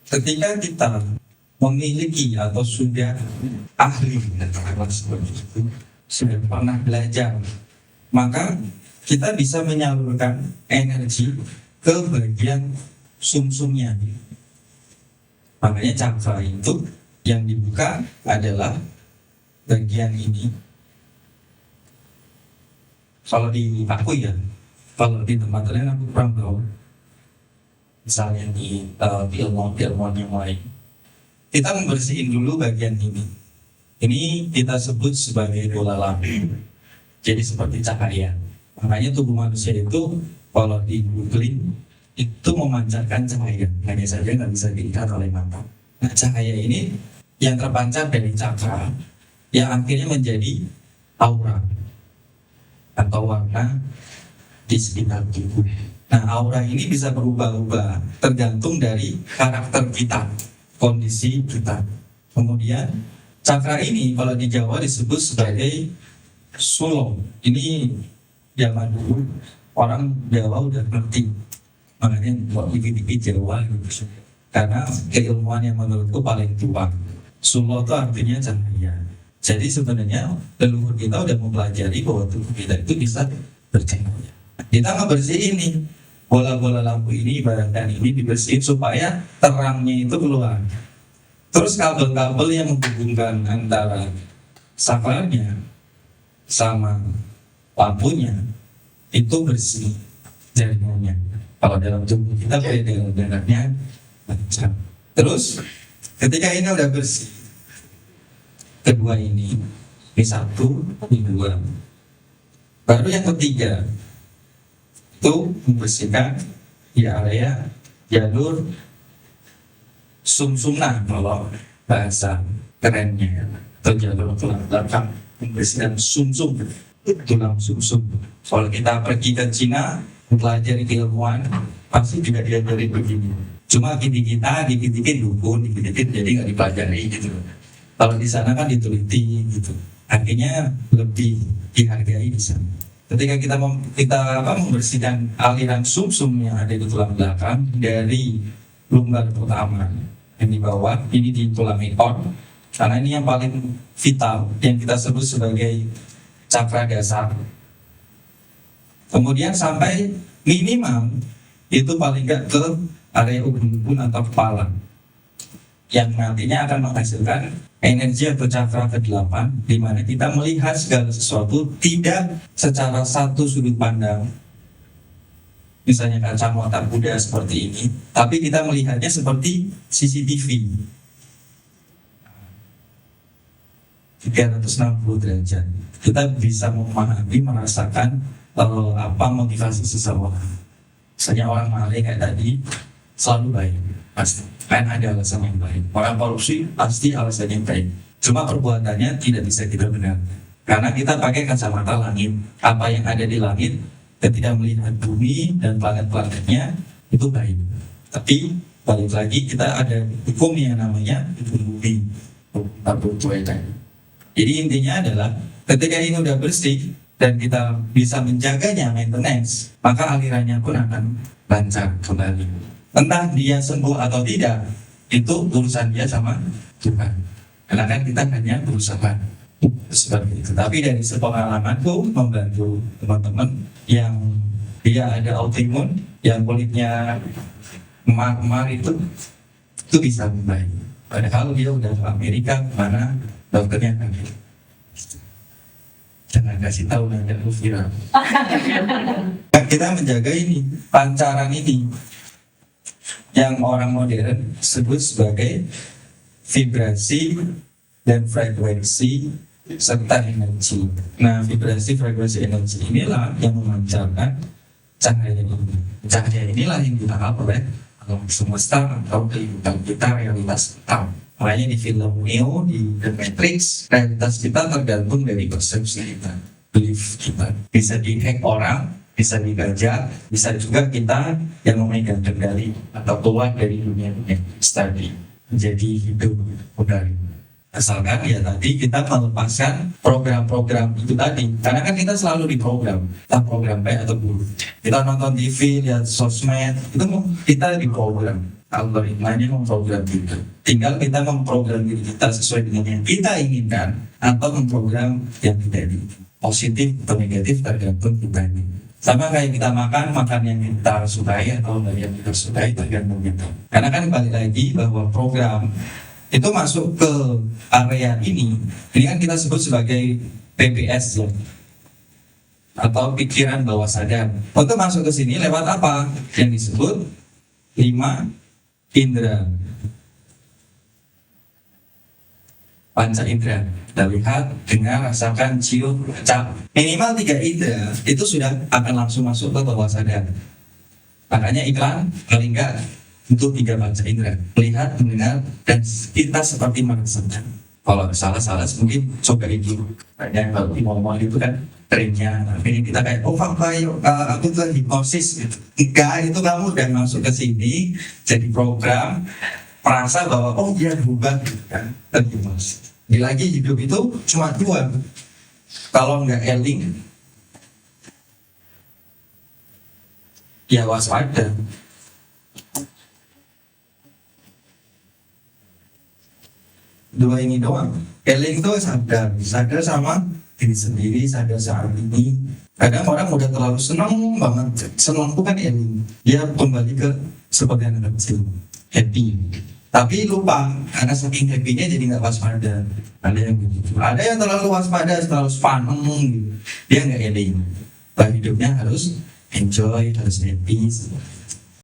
ketika kita memiliki atau sudah ahli seperti itu, sudah pernah belajar, maka kita bisa menyalurkan energi ke bagian sumsumnya. Makanya cakra itu yang dibuka adalah bagian ini. Kalau di aku ya, kalau di tempat lain aku kurang tahu. Misalnya di ilmuwan yang lain, kita membersihin dulu bagian ini. Ini kita sebut sebagai bola lampu. Jadi seperti cahaya. Makanya tubuh manusia itu kalau di googling itu memancarkan cahaya. Hanya saja nggak bisa dilihat oleh mata. Nah, cahaya ini yang terpancar dari cakra, yang akhirnya menjadi aura atau warna di sekitar tubuh. Nah, aura ini bisa berubah-ubah tergantung dari karakter kita, kondisi kita. Kemudian cakra ini kalau di Jawa disebut sebagai sulong. Ini zaman dulu orang Jawa udah ngerti, makanya buat dikit-dikit Jawa gitu. Karena keilmuan yang menurutku paling tua. Sulo itu artinya cahaya. Jadi sebenarnya leluhur kita udah mempelajari bahwa tubuh kita itu bisa bercahaya. Kita ngebersihin ini bola-bola lampu ini, ibaratkan ini dibersihin supaya terangnya itu keluar. Terus kabel-kabel yang menghubungkan antara sakralnya sama lampunya itu bersih jaringannya. Kalau dalam tubuh kita darahnya lancar. Terus ketika ini udah bersih, kedua ini satu, ini dua, baru yang ketiga itu membersihkan di area jalur sumsumna kalau bahasa kerennya, atau jalur tulang belakang, membersihkan sumsum, tulang sumsum. Kalau kita pergi ke Cina mempelajari keilmuan pasti juga diajari begini. Cuma dikit-dikit dukun, dikit-dikit jadi nggak dipelajari gitu. Kalau di sana kan diteliti gitu, akhirnya lebih dihargai di sana. Ketika kita membersihkan aliran sumsum yang ada di tulang belakang dari lumbar pertama yang di bawah, ini di tulang ekor, karena ini yang paling vital, yang kita sebut sebagai cakra dasar. Kemudian sampai minimal itu paling nggak ke area ubun-ubun atau kepala, yang nantinya akan menghasilkan energi atau cakra ke-8, di mana kita melihat segala sesuatu tidak secara satu sudut pandang, misalnya kacamata Buddha seperti ini, tapi kita melihatnya seperti CCTV 360 derajat. Kita bisa memahami, merasakan apa motivasi seseorang. Misalnya orang maling kayak tadi selalu baik, pasti kan ada alasan yang baik. Orang korupsi pasti alasan yang baik, cuma perbuatannya tidak bisa kita benarkan karena kita pakai kacamata langit. Apa yang ada di langit ketika melihat bumi dan planet-planetnya itu baik, tapi balik lagi kita ada hukum yang namanya hukum bumi, hukum cuaca. Jadi intinya adalah ketika ini udah bersih dan kita bisa menjaganya, maintenance, maka alirannya pun akan lancar kembali. Entah dia sembuh atau tidak, itu urusan dia sama Tuhan. Karena kan kita hanya berusaha seperti itu. Tapi dari sepengalamanku membantu teman-teman yang dia ada autoimun, yang kulitnya emar-emar itu bisa membaik. Padahal dia udah ke Amerika, mana dokternya kan jangan kasih tahu nanti aku viral. Kita menjaga ini, pancaran ini, yang orang modern sebut sebagai vibrasi dan frekuensi serta energi. Nah, vibrasi, frekuensi, energi inilah yang memancarkan cahaya ini. Cahaya inilah yang ditangkap oleh alam semesta atau kehidupan kita, realitas kita. Makanya di film Neo, di The Matrix, realitas kita tergantung dari persepsi kita, belief kita. Bisa di-hack orang, bisa dibajak, bisa juga kita yang memegang kendali atau keluar dari dunia tadi menjadi hidup kembali. Asalkan ya tadi kita melepaskan program-program itu tadi, karena kan kita selalu diprogram, entah program baik atau buruk. Kita nonton TV, lihat sosmed, itu kita diprogram. algoritmanya memprogram kita. Tinggal kita memprogram diri kita sesuai dengan yang kita inginkan atau memprogram yang tidak diinginkan. Positif atau negatif tergantung kita ini. Sama kayak kita makan yang kita sukai atau yang kita sukai tergantung kita. Karena kan balik lagi bahwa program itu masuk ke area ini kan kita sebut sebagai PBS ya, atau pikiran bawah sadar. Untuk masuk ke sini lewat apa? Yang disebut 5 indera. Panca indera, kita lihat, dengar, rasakan, cium, cap. Minimal 3 indera itu sudah akan langsung masuk ke bawah sadar. Makanya iklan paling enggak untuk 3 panca indera, melihat, mendengar, dan kita seperti merasakan. Kalau salah mungkin cobain dulu. Banyak kalau di mall itu kan trennya, ini kita kayak aku tuh hipnosis gitu. Enggak, itu kamu udah masuk ke sini jadi program, merasa bahwa dia berubah gitu kan, terhipnosis. Lagi hidup itu cuma 2, kalau nggak eling ya waspada. Dua ini doang. Eling itu sadar sama diri sendiri, sadar saat ini. Kadang orang udah terlalu senang banget, senang itu kan eling, dia kembali ke seperti anak kecil, happy. Tapi lupa, karena saking happy-nya jadi nggak waspada. Ada yang begitu. Ada yang terlalu waspada, terlalu fun, gitu. Dia nggak eling. Hidupnya harus enjoy, harus happy.